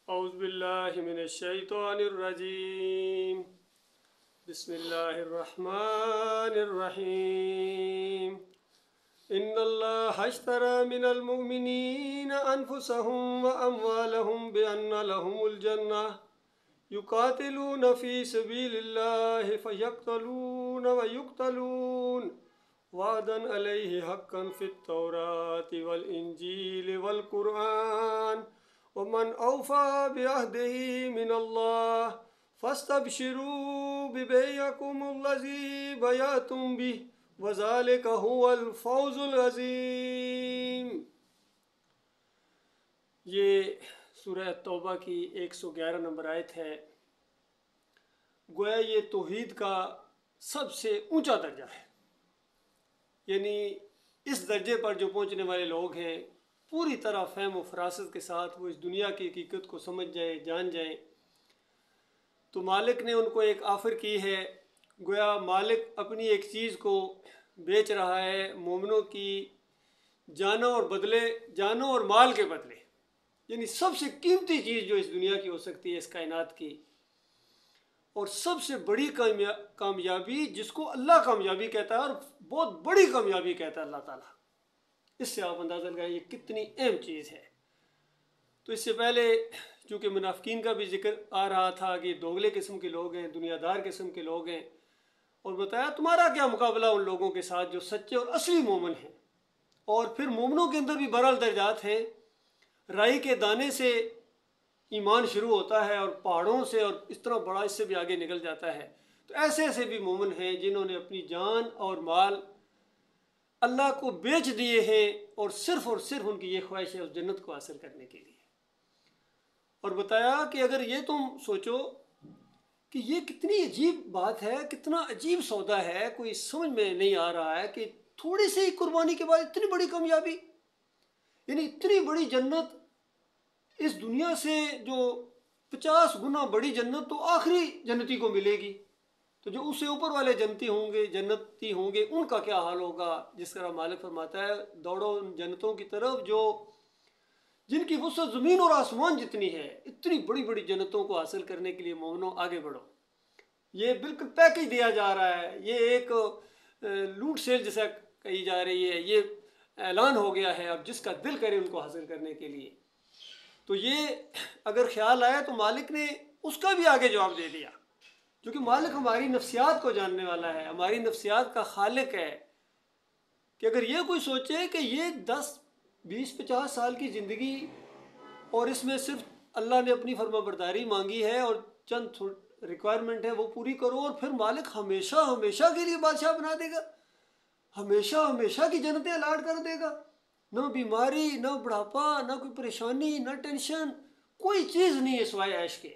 اعوذ باللہ من الشیطان الرجیم بسم اللہ الرحمن الرحیم ان اللہ اشترى من المؤمنین انفسهم واموالهم بان لهم الجنہ یقاتلون فی سبیل اللہ فیقتلون ویقتلون وعدا علیہ حقا فی التوراة والانجیل والقرآن ومن اوفى بعهده من الله فاستبشروا ببيعكم الذي بيعتم به وذلك هو الفوز العظیم۔ یہ سورہ توبہ کی 111 نمبر آیت ہے۔ گویا یہ توحید کا سب سے اونچا درجہ ہے، یعنی اس درجے پر جو پہنچنے والے لوگ ہیں پوری طرح فہم و فراست کے ساتھ وہ اس دنیا کی حقیقت کو سمجھ جائیں، جان جائیں، تو مالک نے ان کو ایک آفر کی ہے۔ گویا مالک اپنی ایک چیز کو بیچ رہا ہے مومنوں کی جانوں اور مال کے بدلے، یعنی سب سے قیمتی چیز جو اس دنیا کی ہو سکتی ہے، اس کائنات کی، اور سب سے بڑی کامیابی جس کو اللہ کامیابی کہتا ہے اور بہت بڑی کامیابی کہتا ہے اللہ تعالیٰ۔ اس سے آپ اندازہ لگائیں یہ کتنی اہم چیز ہے۔ تو اس سے پہلے چونکہ منافقین کا بھی ذکر آ رہا تھا کہ دوگلے قسم کے لوگ ہیں، دنیا دار قسم کے لوگ ہیں، اور بتایا تمہارا کیا مقابلہ ان لوگوں کے ساتھ جو سچے اور اصلی مومن ہیں۔ اور پھر مومنوں کے اندر بھی بہرحال درجات ہیں۔ رائی کے دانے سے ایمان شروع ہوتا ہے اور پہاڑوں سے اور اس طرح بڑا اس سے بھی آگے نکل جاتا ہے۔ تو ایسے بھی مومن ہیں جنہوں نے اپنی جان اور مال اللہ کو بیچ دیے ہیں، اور صرف ان کی یہ خواہش ہے اس جنت کو حاصل کرنے کے لیے۔ اور بتایا کہ اگر یہ تم سوچو کہ یہ کتنی عجیب بات ہے، کتنا عجیب سودا ہے، کوئی سمجھ میں نہیں آ رہا ہے کہ تھوڑی سی قربانی کے بعد اتنی بڑی کامیابی، یعنی اتنی بڑی جنت اس دنیا سے جو 50 گنا بڑی جنت تو آخری جنتی کو ملے گی، تو جو اس سے اوپر والے جنتی ہوں گے ان کا کیا حال ہوگا۔ جس طرح مالک فرماتا ہے دوڑو ان جنتوں کی طرف جن کی وسعت زمین اور آسمان جتنی ہے، اتنی بڑی بڑی جنتوں کو حاصل کرنے کے لیے مومنوں آگے بڑھو۔ یہ بالکل پیکج دیا جا رہا ہے، یہ ایک لوٹ سیل جیسا کہی جا رہی ہے، یہ اعلان ہو گیا ہے اب جس کا دل کرے ان کو حاصل کرنے کے لیے۔ تو یہ اگر خیال آیا تو مالک نے اس کا بھی آگے جواب دے دیا، کیونکہ مالک ہماری نفسیات کو جاننے والا ہے، ہماری نفسیات کا خالق ہے، کہ اگر یہ کوئی سوچے کہ یہ 10 20 50 سال کی زندگی اور اس میں صرف اللہ نے اپنی فرما برداری مانگی ہے اور چند ریکوائرمنٹ ہے وہ پوری کرو، اور پھر مالک ہمیشہ کے لیے بادشاہ بنا دے گا، ہمیشہ کی جنتیں الاٹ کر دے گا، نہ بیماری، نہ بڑھاپا، نہ کوئی پریشانی، نہ ٹینشن، کوئی چیز نہیں ہے سوائے عیش کے۔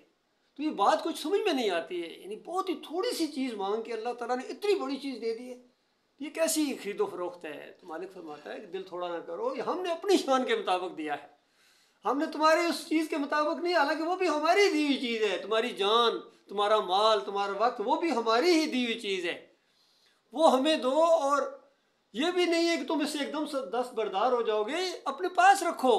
تو یہ بات کچھ سمجھ میں نہیں آتی ہے، یعنی بہت ہی تھوڑی سی چیز مانگ کے اللہ تعالیٰ نے اتنی بڑی چیز دے دی ہے، یہ کیسی خرید و فروخت ہے۔ تو مالک فرماتا ہے کہ دل تھوڑا نہ کرو، یہ ہم نے اپنی شان کے مطابق دیا ہے، ہم نے تمہاری اس چیز کے مطابق نہیں، حالانکہ وہ بھی ہماری دی ہوئی چیز ہے، تمہاری جان، تمہارا مال، تمہارا وقت، وہ بھی ہماری ہی دی ہوئی چیز ہے، وہ ہمیں دو۔ اور یہ بھی نہیں ہے کہ تم اس سے ایک دم سے دستبردار ہو جاؤ گے، اپنے پاس رکھو،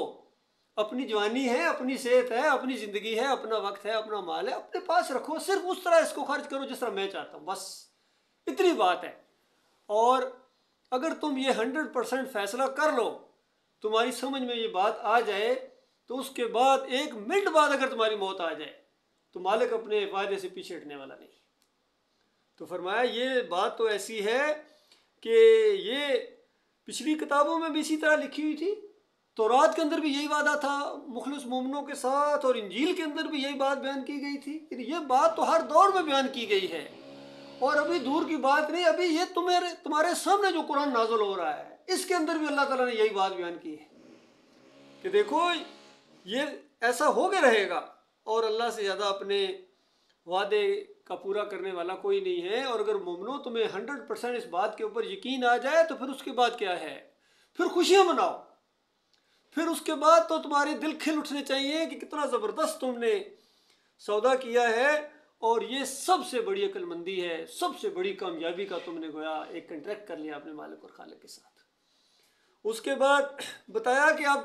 اپنی جوانی ہے، اپنی صحت ہے، اپنی زندگی ہے، اپنا وقت ہے، اپنا مال ہے، اپنے پاس رکھو، صرف اس طرح اس کو خرچ کرو جس طرح میں چاہتا ہوں، بس اتنی بات ہے۔ اور اگر تم یہ 100% فیصلہ کر لو، تمہاری سمجھ میں یہ بات آ جائے، تو اس کے بعد 1 منٹ بعد اگر تمہاری موت آ جائے تو مالک اپنے وعدے سے پیچھے ہٹنے والا نہیں۔ تو فرمایا یہ بات تو ایسی ہے کہ یہ پچھلی کتابوں میں بھی اسی طرح لکھی ہوئی تھی، تورات کے اندر بھی یہی وعدہ تھا مخلص مومنوں کے ساتھ، اور انجیل کے اندر بھی یہی بات بیان کی گئی تھی، یہ بات تو ہر دور میں بیان کی گئی ہے، اور ابھی دور کی بات نہیں، ابھی یہ تمہارے سامنے جو قرآن نازل ہو رہا ہے اس کے اندر بھی اللہ تعالیٰ نے یہی بات بیان کی ہے کہ دیکھو یہ ایسا ہو کے رہے گا، اور اللہ سے زیادہ اپنے وعدے کا پورا کرنے والا کوئی نہیں ہے۔ اور اگر مومنوں تمہیں 100% اس بات کے اوپر یقین آ جائے تو پھر اس کے بعد کیا ہے، پھر خوشیاں مناؤ، پھر اس کے بعد تو تمہارے دل کھل اٹھنے چاہیے کہ کتنا زبردست تم نے سودا کیا ہے، اور یہ سب سے بڑی عقل مندی ہے، سب سے بڑی کامیابی کا تم نے گویا ایک کنٹریکٹ کر لیا اپنے مالک اور خالق کے ساتھ۔ اس کے بعد بتایا کہ اب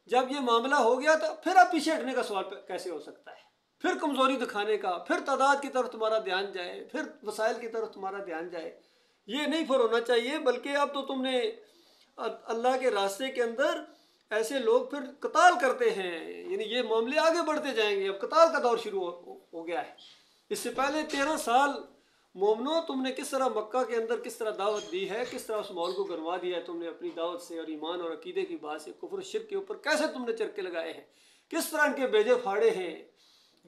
جب یہ معاملہ ہو گیا تو پھر اب پیچھے ہٹنے کا سوال کیسے ہو سکتا ہے؟ پھر کمزوری دکھانے کا، پھر تعداد کی طرف تمہارا دھیان جائے، پھر وسائل کی طرف تمہارا دھیان جائے، یہ نہیں پھر ہونا چاہیے۔ بلکہ اب تو تم نے اللہ کے راستے کے اندر ایسے لوگ پھر قتال کرتے ہیں، یعنی یہ معاملے آگے بڑھتے جائیں گے، اب قتال کا دور شروع ہو گیا ہے۔ اس سے پہلے 13 سال مومنو تم نے کس طرح مکہ کے اندر کس طرح دعوت دی ہے، کس طرح اس ماحول کو گرما دیا ہے تم نے اپنی دعوت سے اور ایمان اور عقیدے کی بات سے، کفر و شرک کے اوپر کیسے تم نے چرکے لگائے ہیں، کس طرح ان کے بیجے پھاڑے ہیں،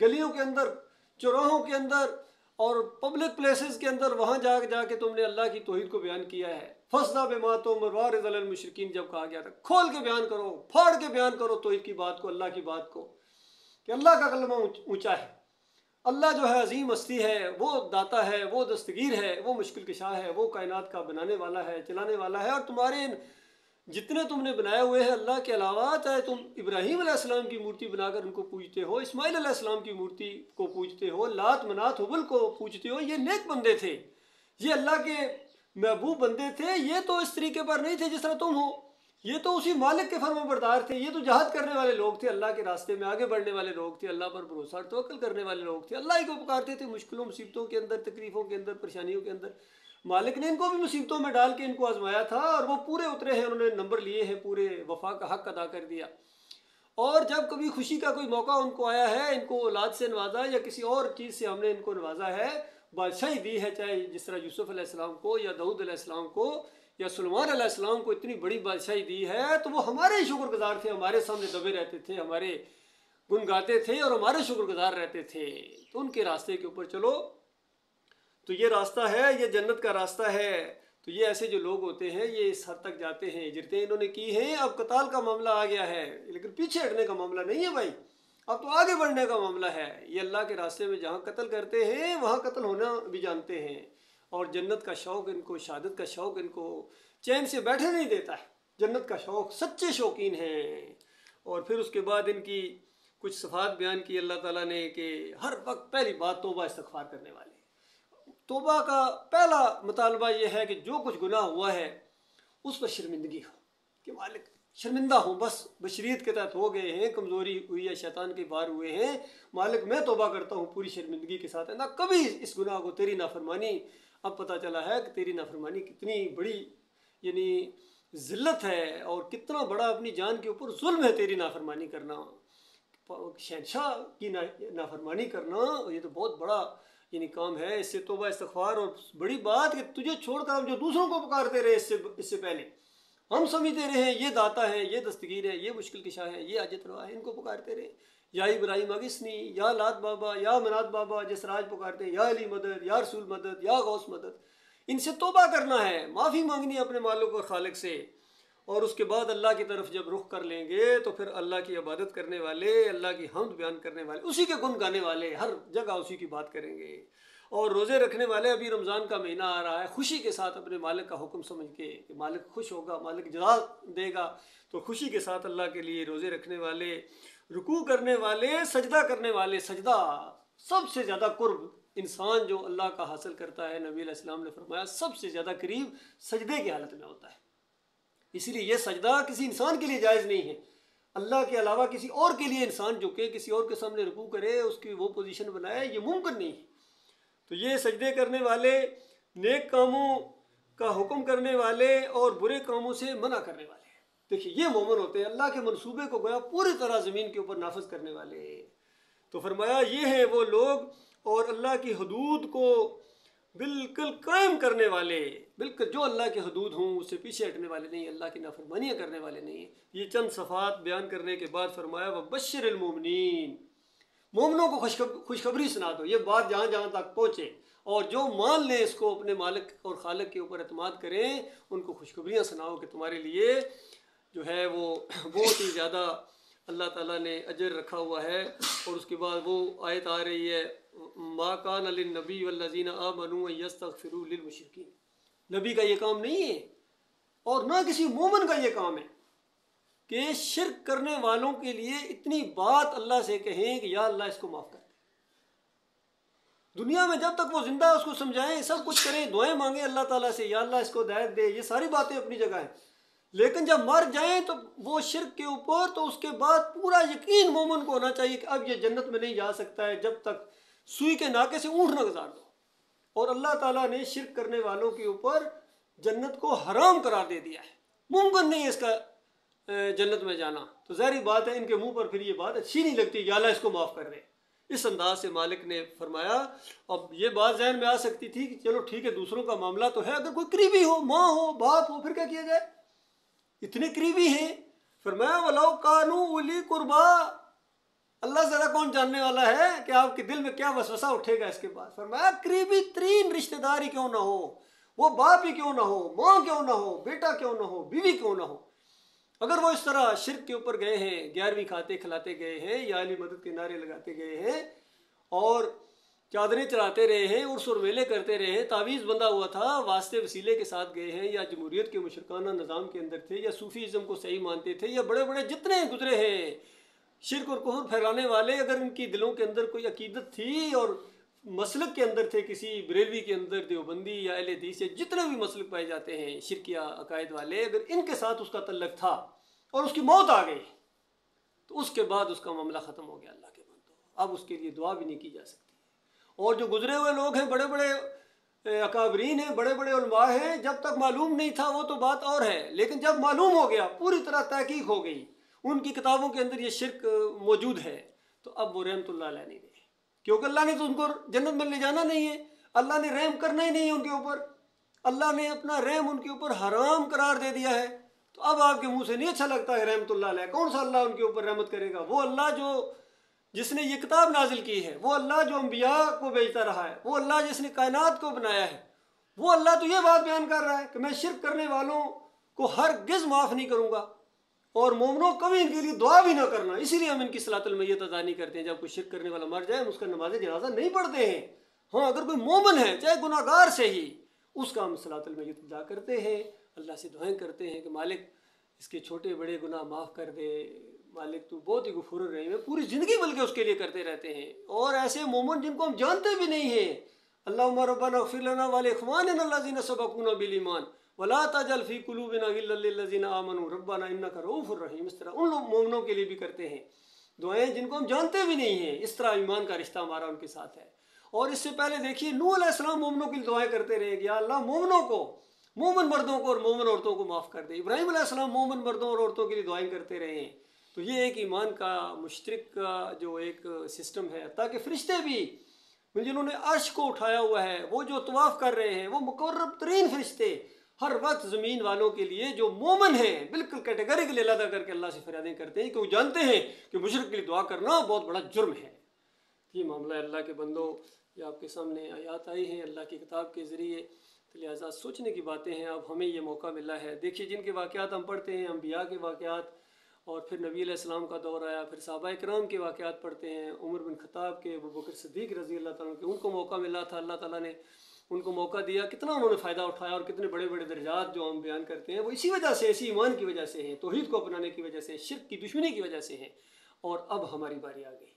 گلیوں کے اندر، چوراہوں کے اندر اور پبلک پلیسز کے اندر، وہاں جا کے تم نے اللہ کی توحید کو بیان کیا ہے۔ فَاصْدَعْ بِمَا تُؤْمَرُ وَأَعْرِضْ عَنِ الْمُشْرِكِينَ جب کہا گیا تھا، کھول کے بیان کرو، پھاڑ کے بیان کرو توحید کی بات کو، اللہ کی بات کو، کہ اللہ کا کلمہ اونچا ہے، اللہ جو ہے عظیم ہستی ہے، وہ داتا ہے، وہ دستگیر ہے، وہ مشکل کشا ہے، وہ کائنات کا بنانے والا ہے، چلانے والا ہے۔ اور تمہارے جتنے تم نے بنائے ہوئے ہیں اللہ کے علاوہ، چاہے تم ابراہیم علیہ السلام کی مورتی بنا کر ان کو پوجتے ہو، اسماعیل علیہ السلام کی مورتی کو پوجتے ہو، لات منات حبل کو پوجتے ہو، یہ نیک بندے تھے، یہ اللہ کے محبوب بندے تھے، یہ تو اس طریقے پر نہیں تھے جس طرح تم ہو، یہ تو اسی مالک کے فرما بردار تھے، یہ تو جہاد کرنے والے لوگ تھے، اللہ کے راستے میں آگے بڑھنے والے لوگ تھے، اللہ پر بھروسہ اور توکل کرنے والے لوگ تھے، اللہ ہی کو پکارتے تھے مشکلوں مصیبتوں کے اندر، تکلیفوں کے اندر، پریشانیوں کے اندر۔ مالک نے ان کو بھی مصیبتوں میں ڈال کے ان کو آزمایا تھا، اور وہ پورے اترے ہیں، انہوں نے نمبر لیے ہیں، پورے وفا کا حق ادا کر دیا۔ اور جب کبھی خوشی کا کوئی موقع ان کو آیا ہے، ان کو اولاد سے نوازا یا کسی اور چیز سے ہم نے ان کو نوازا ہے، بادشاہی دی ہے، چاہے جس طرح یوسف علیہ السلام کو یا داؤد علیہ السلام کو یا سلیمان علیہ السلام کو اتنی بڑی بادشاہی دی ہے، تو وہ ہمارے ہی شکر گزار تھے، ہمارے سامنے دبے رہتے تھے، ہمارے گن گاتے تھے اور ہمارے شکر گزار رہتے تھے۔ تو ان کے راستے کے اوپر چلو، تو یہ راستہ ہے، یہ جنت کا راستہ ہے۔ تو یہ ایسے جو لوگ ہوتے ہیں یہ اس حد تک جاتے ہیں، ہجرتیں انہوں نے کی ہیں، اب قتال کا معاملہ آ گیا ہے، لیکن پیچھے ہٹنے کا معاملہ نہیں ہے بھائی، اب تو آگے بڑھنے کا معاملہ ہے۔ یہ اللہ کے راستے میں جہاں قتل کرتے ہیں وہاں قتل ہونا بھی جانتے ہیں، اور جنت کا شوق ان کو، شہادت کا شوق ان کو چین سے بیٹھے نہیں دیتا ہے، جنت کا شوق، سچے شوقین ہیں۔ اور پھر اس کے بعد ان کی کچھ صفات بیان کی اللہ تعالیٰ نے کہ ہر وقت پہلی بات توبہ استغفار کرنے والے۔ توبہ کا پہلا مطالبہ یہ ہے کہ جو کچھ گناہ ہوا ہے اس پر شرمندگی ہو، کہ مالک شرمندہ ہوں، بس بشریت کے تحت ہو گئے ہیں، کمزوری ہوئی ہے، شیطان کے بار ہوئے ہیں، مالک میں توبہ کرتا ہوں پوری شرمندگی کے ساتھ، نہ کبھی اس گناہ کو، تیری نافرمانی، اب پتہ چلا ہے کہ تیری نافرمانی کتنی بڑی یعنی ذلت ہے، اور کتنا بڑا اپنی جان کے اوپر ظلم ہے تیری نافرمانی کرنا، شہنشاہ کی نافرمانی کرنا، یہ تو بہت بڑا یعنی کام ہے۔ اس سے توبہ استغفار، اور بڑی بات کہ تجھے چھوڑ کر ہم جو دوسروں کو پکارتے رہے اس سے پہلے، ہم سمجھتے رہے ہیں یہ داتا ہے، یہ دستگیر ہے، یہ مشکل کشا ہے، یہ حاجت روا ہے، ان کو پکارتے رہے، یا ابراہیم اغثنی، یا لات بابا، یا منات بابا جس راج پکارتے ہیں، یا علی مدد، یا رسول مدد، یا غوث مدد، ان سے توبہ کرنا ہے، معافی مانگنی ہے اپنے مالک اور خالق سے، اور اس کے بعد اللہ کی طرف جب رخ کر لیں گے تو پھر اللہ کی عبادت کرنے والے، اللہ کی حمد بیان کرنے والے، اسی کے گن گانے والے، ہر جگہ اسی کی بات کریں گے۔ اور روزے رکھنے والے، ابھی رمضان کا مہینہ آ رہا ہے، خوشی کے ساتھ اپنے مالک کا حکم سمجھ کے کہ مالک خوش ہوگا، مالک جزا دے گا، تو خوشی کے ساتھ اللہ کے لیے روزے رکھنے والے، رکوع کرنے والے، سجدہ کرنے والے۔ سجدہ سب سے زیادہ قرب انسان جو اللہ کا حاصل کرتا ہے، نبی علیہ السلام نے فرمایا سب سے زیادہ قریب سجدے کی حالت میں ہوتا ہے، اسی لیے یہ سجدہ کسی انسان کے لیے جائز نہیں ہے، اللہ کے علاوہ کسی اور کے لیے انسان جھکے، کسی اور کے سامنے رکوع کرے، اس کی وہ پوزیشن بنائے، یہ ممکن نہیں ہے۔ تو یہ سجدے کرنے والے، نیک کاموں کا حکم کرنے والے اور برے کاموں سے منع کرنے والے، دیکھیے یہ مومن ہوتے ہیں، اللہ کے منصوبے کو گویا پوری طرح زمین کے اوپر نافذ کرنے والے۔ تو فرمایا یہ ہیں وہ لوگ، اور اللہ کی حدود کو بالکل قائم کرنے والے، بالکل جو اللہ کی حدود ہوں اس سے پیچھے ہٹنے والے نہیں، اللہ کی نافرمانیاں کرنے والے نہیں۔ یہ چند صفات بیان کرنے کے بعد فرمایا وَبَشِّرِ الْمُؤْمِنِينَ، مومنوں کو خوشخبری سنا دو، یہ بات جہاں جہاں تک پہنچے، اور جو مان لیں اس کو، اپنے مالک اور خالق کے اوپر اعتماد کریں، ان کو خوشخبریاں سناؤ کہ تمہارے لیے جو ہے وہ بہت ہی زیادہ اللہ تعالیٰ نے اجر رکھا ہوا ہے۔ اور اس کے بعد وہ آیت آ رہی ہے مَا كَانَ لِلنَّبِيِّ وَالَّذِينَ آمَنُوا أَن يَسْتَغْفِرُوا لِلْمُشْرِكِينَ، نبی کا یہ کام نہیں ہے اور نہ کسی مومن کا یہ کام ہے کہ شرک کرنے والوں کے لیے اتنی بات اللہ سے کہیں کہ یا اللہ اس کو معاف کر دے۔ دنیا میں جب تک وہ زندہ ہے اس کو سمجھائیں، سب کچھ کریں، دعائیں مانگیں اللہ تعالیٰ سے، یا اللہ اس کو ہدایت دے، یہ ساری باتیں اپنی جگہ ہیں، لیکن جب مر جائیں تو وہ شرک کے اوپر، تو اس کے بعد پورا یقین مومن کو ہونا چاہیے کہ اب یہ جنت میں نہیں جا سکتا ہے جب تک سوئی کے ناکے سے اونٹ نہ گزار دو۔ اور اللہ تعالیٰ نے شرک کرنے والوں کے اوپر جنت کو حرام قرار دے دیا ہے، ممکن نہیں ہے اس کا جنت میں جانا۔ تو ظاہری بات ہے ان کے منہ پر پھر یہ بات اچھی نہیں لگتی کہ اللہ اس کو معاف کر دے۔ اس انداز سے مالک نے فرمایا۔ اب یہ بات ذہن میں آ سکتی تھی کہ چلو ٹھیک ہے دوسروں کا معاملہ تو ہے، اگر کوئی قریبی ہو، ماں ہو، باپ ہو، پھر کیا کیا جائے؟ اتنے قریبی ہیں، فرمایا وَلَوْ كَانُوا أُولِي قُرْبَىٰ، اللہ زیادہ کون جاننے والا ہے کہ آپ کے دل میں کیا وسوسہ اٹھے گا اس کے بعد۔ فرمایا قریبی ترین رشتہ داری کیوں نہ ہو، وہ باپ ہی کیوں نہ ہو، ماں کیوں نہ ہو، بیٹا کیوں نہ ہو، بیوی کیوں نہ ہو، اگر وہ اس طرح شرک کے اوپر گئے ہیں، 11ویں کھاتے کھلاتے گئے ہیں، یا علی مدد کے نعرے لگاتے گئے ہیں، اور چادریں چڑھاتے رہے ہیں، عرس اور میلے کرتے رہے ہیں، تعویذ بندھا ہوا تھا، واسطے وسیلے کے ساتھ گئے ہیں، یا جمہوریت کے مشرکانہ نظام کے اندر تھے، یا صوفی ازم کو صحیح مانتے تھے، یا بڑے بڑے جتنے گزرے ہیں شرک اور کفر پھیلانے والے، اگر ان کی دلوں کے اندر کوئی عقیدت تھی اور مسلک کے اندر تھے، کسی بریلوی کے اندر، دیوبندی یا اہل حدیث، یا جتنے بھی مسلک پائے جاتے ہیں شرکیہ عقائد والے، اگر ان کے ساتھ اس کا تعلق تھا اور اس کی موت آ گئی تو اس کے بعد اس کا معاملہ ختم ہو گیا اللہ کے بندو، اب اس کے لیے دعا بھی نہیں کی جا سکتی۔ اور جو گزرے ہوئے لوگ ہیں، بڑے بڑے اکابرین ہیں، بڑے بڑے علماء ہیں، جب تک معلوم نہیں تھا وہ تو بات اور ہے، لیکن جب معلوم ہو گیا، پوری طرح تحقیق ہو گئی، ان کی کتابوں کے اندر یہ شرک موجود ہے، تو اب وہ رحمت اللہ علیہ نہیں رہے، کیونکہ اللہ نے تو ان کو جنت میں لے جانا نہیں ہے، اللہ نے رحم کرنا ہی نہیں ہے ان کے اوپر، اللہ نے اپنا رحم ان کے اوپر حرام قرار دے دیا ہے۔ تو اب آپ کے منہ سے نہیں اچھا لگتا ہے رحمت اللہ علیہ، کون سا اللہ ان کے اوپر رحمت کرے گا؟ وہ اللہ جو جس نے یہ کتاب نازل کی ہے، وہ اللہ جو انبیاء کو بھیجتا رہا ہے، وہ اللہ جس نے کائنات کو بنایا ہے، وہ اللہ تو یہ بات بیان کر رہا ہے کہ میں شرک کرنے والوں کو ہرگز معاف نہیں کروں گا، اور مومنوں کبھی ان کے لیے دعا بھی نہ کرنا۔ اسی لیے ہم ان کی صلاۃ المیت ادا نہیں کرتے ہیں، جب کوئی شرک کرنے والا مر جائے ہم اس کا نماز جنازہ نہیں پڑھتے ہیں۔ ہاں اگر کوئی مومن ہے چاہے گناہ گار سے ہی، اس کا ہم صلاۃ المیت ادا کرتے ہیں، اللہ سے دعائیں کرتے ہیں کہ مالک اس کے چھوٹے بڑے گناہ معاف کر دے، مالک تو بہت ہی غفور الرحیم ہے، پوری زندگی بلکہ اس کے لیے کرتے رہتے ہیں۔ اور ایسے مومن جن کو ہم جانتے بھی نہیں ہیں، اللہم ربنا اغفر لنا ولاخواننا الذین سبقونا بالایمان ولا تجعل فی قلوبنا غلا للذین آمنوا ربنا انک رؤوف الرحیم، اس طرح ان لوگ مومنوں کے لیے بھی کرتے ہیں دعائیں جن کو ہم جانتے بھی نہیں ہیں، اس طرح ایمان کا رشتہ ہمارا ان کے ساتھ ہے۔ اور اس سے پہلے دیکھیے نوح علیہ السلام مومنوں کے لیے دعائیں کرتے رہے کہ یا اللہ مومنوں کو، مومن مردوں کو اور مومن عورتوں کو معاف کر دے۔ ابراہیم علیہ السلام مومن مردوں اور عورتوں کے لیے دعائیں کرتے رہے ہیں۔ تو یہ ایک ایمان کا مشترک کا جو ایک سسٹم ہے، تاکہ فرشتے بھی جنہوں نے عرش کو اٹھایا ہوا ہے، وہ جو طواف کر رہے ہیں، وہ مقرب ترین فرشتے ہر وقت زمین والوں کے لیے جو مومن ہیں بالکل کیٹیگریکلی علیحدہ کر کے اللہ سے فریادیں کرتے ہیں کہ وہ جانتے ہیں کہ مشرک کے لیے دعا کرنا بہت بڑا جرم ہے۔ یہ معاملہ ہے اللہ کے بندو، یہ آپ کے سامنے آیات آئی ہیں اللہ کی کتاب کے ذریعے، لہٰذا سوچنے کی باتیں ہیں۔ اب ہمیں یہ موقع ملا ہے، دیکھیے جن کے واقعات ہم پڑھتے ہیں، انبیاء کے واقعات، اور پھر نبی علیہ السلام کا دور آیا، پھر صحابہ کرام کے واقعات پڑھتے ہیں، عمر بن خطاب کے، ابوبکر صدیق رضی اللہ تعالیٰ کے، ان کو موقع ملا تھا، اللہ تعالیٰ نے ان کو موقع دیا، کتنا انہوں نے فائدہ اٹھایا، اور کتنے بڑے بڑے درجات جو ہم بیان کرتے ہیں وہ اسی وجہ سے، اسی ایمان کی وجہ سے ہیں، توحید کو اپنانے کی وجہ سے، شرک کی دشمنی کی وجہ سے ہیں۔ اور اب ہماری باری آ گئی،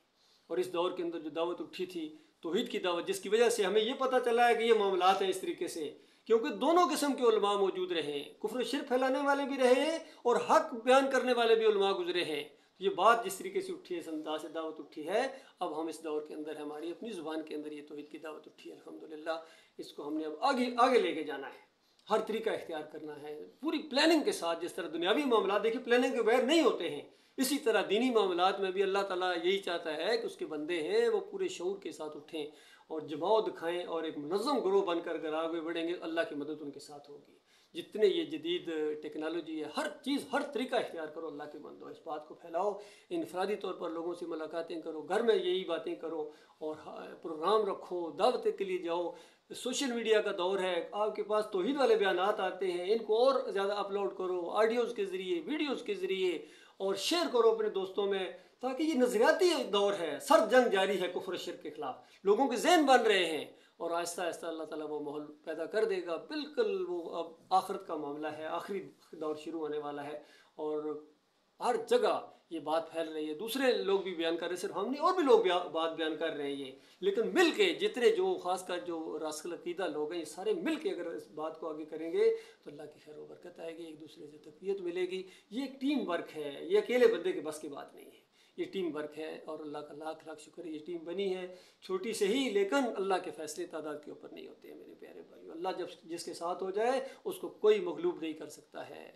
اور اس دور کے اندر جو دعوت اٹھی تھی توحید کی دعوت، جس کی وجہ سے ہمیں یہ پتہ چلا ہے کہ یہ معاملات ہیں اس طریقے سے، کیونکہ دونوں قسم کے علماء موجود رہے ہیں، کفر و شرک پھیلانے والے بھی رہے ہیں اور حق بیان کرنے والے بھی علماء گزرے ہیں۔ یہ بات جس طریقے سے اٹھی ہے، اس انداز سے دعوت اٹھی ہے، اب ہم اس دور کے اندر ہماری اپنی زبان کے اندر یہ توحید کی دعوت اٹھی ہے، الحمدللہ اس کو ہم نے اب آگے لے کے جانا ہے، ہر طریقہ اختیار کرنا ہے، پوری پلاننگ کے ساتھ۔ جس طرح دنیاوی معاملات دیکھیے پلاننگ کے بغیر نہیں ہوتے ہیں، اسی طرح دینی معاملات میں بھی اللہ تعالیٰ یہی چاہتا ہے کہ اس کے بندے ہیں وہ پورے شعور کے ساتھ اٹھیں اور جماؤ دکھائیں، اور ایک منظم گروہ بن کر اگر آگے بڑھیں گے اللہ کی مدد ان کے ساتھ ہوگی۔ جتنے یہ جدید ٹیکنالوجی ہے، ہر چیز، ہر طریقہ اختیار کرو اللہ کے بندو، اس بات کو پھیلاؤ، انفرادی طور پر لوگوں سے ملاقاتیں کرو، گھر میں یہی باتیں کرو، اور پروگرام رکھو، دعوت کے لیے جاؤ۔ سوشل میڈیا کا دور ہے، آپ کے پاس توحید والے بیانات آتے ہیں، ان کو اور زیادہ اپلوڈ کرو، آڈیوز کے ذریعے، ویڈیوز کے ذریعے، اور شیئر کرو اپنے دوستوں میں، تاکہ یہ نظریاتی دور ہے، سر جنگ جاری ہے کفر و شرک کے خلاف، لوگوں کے ذہن بن رہے ہیں، اور آہستہ آہستہ اللہ تعالیٰ وہ ماحول پیدا کر دے گا۔ بالکل وہ اب آخرت کا معاملہ ہے، آخری دور شروع ہونے والا ہے، اور ہر جگہ یہ بات پھیل رہی ہے، دوسرے لوگ بھی بیان کر رہے ہیں، صرف ہم نہیں اور بھی لوگ بات بیان کر رہے ہیں یہ، لیکن مل کے جتنے جو خاص کر جو راسخ العقیدہ لوگ ہیں یہ سارے مل کے اگر اس بات کو آگے کریں گے تو اللہ کی خیر و برکت آئے گی، ایک دوسرے سے تقویت ملے گی۔ یہ ایک ٹیم ورک ہے، یہ اکیلے بندے کے بس کی بات نہیں ہے، یہ ٹیم ورک ہے، اور اللہ کا لاکھ لاکھ شکر ہے یہ ٹیم بنی ہے، چھوٹی سے ہی، لیکن اللہ کے فیصلے تعداد کے اوپر نہیں ہوتے ہیں میرے پیارے بھائیو۔ اللہ جس کے ساتھ ہو جائے اس کو کوئی مغلوب نہیں کر سکتا ہے،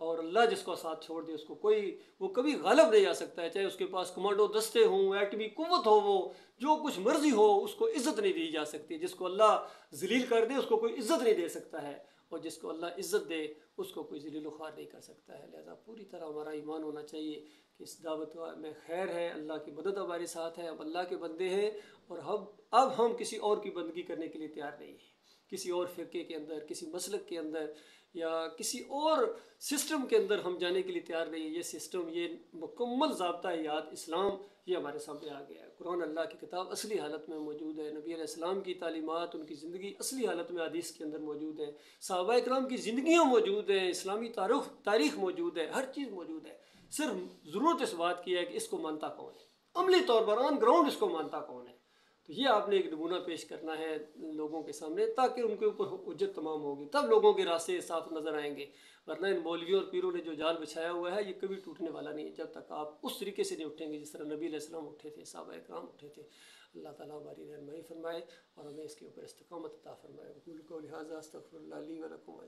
اور اللہ جس کو ساتھ چھوڑ دے اس کو وہ کبھی غالب نہیں آ سکتا ہے، چاہے اس کے پاس کمانڈو دستے ہوں، ایٹمی قوت ہو، وہ جو کچھ مرضی ہو، اس کو عزت نہیں دی جا سکتی۔ جس کو اللہ ذلیل کر دے اس کو کوئی عزت نہیں دے سکتا ہے، اور جس کو اللہ عزت دے اس کو کوئی ذلیل و خوار نہیں کر سکتا ہے۔ لہذا پوری طرح ہمارا ایمان ہونا چاہیے کہ اس دعوت میں خیر ہے، اللہ کی مدد ہمارے ساتھ ہے، ہم اللہ کے بندے ہیں، اور اب ہم کسی اور کی بندگی کرنے کے لیے تیار نہیں ہیں، کسی اور فرقے کے اندر، کسی مسلک کے اندر، یا کسی اور سسٹم کے اندر ہم جانے کے لیے تیار نہیں ہیں۔ یہ سسٹم، یہ مکمل ضابطہ حیات اسلام یہ ہمارے سامنے آ گیا ہے۔ قرآن اللہ کی کتاب اصلی حالت میں موجود ہے، نبی علیہ السلام کی تعلیمات، ان کی زندگی اصلی حالت میں حدیث کے اندر موجود ہے، صحابہ اکرام کی زندگیاں موجود ہیں، اسلامی تاریخ موجود ہے، ہر چیز موجود ہے۔ صرف ضرورت اس بات کی ہے کہ اس کو مانتا کون ہے، عملی طور پر آن گراؤنڈ اس کو مانتا کون ہے۔ تو یہ آپ نے ایک نمونہ پیش کرنا ہے لوگوں کے سامنے، تاکہ ان کے اوپر حجت تمام ہوگی، تب لوگوں کے راستے صاف نظر آئیں گے، ورنہ ان مولویوں اور پیروں نے جو جال بچھایا ہوا ہے یہ کبھی ٹوٹنے والا نہیں ہے جب تک آپ اس طریقے سے نہیں اٹھیں گے جس طرح نبی علیہ السلام اٹھے تھے، صحابہ اکرام اٹھے تھے۔ اللہ تعالیٰ ہماری رحمائی فرمائے اور ہمیں اس کے اوپر استقامت عطا فرمائے۔ قول قولی ھذا استغفر اللہ لی و لکم۔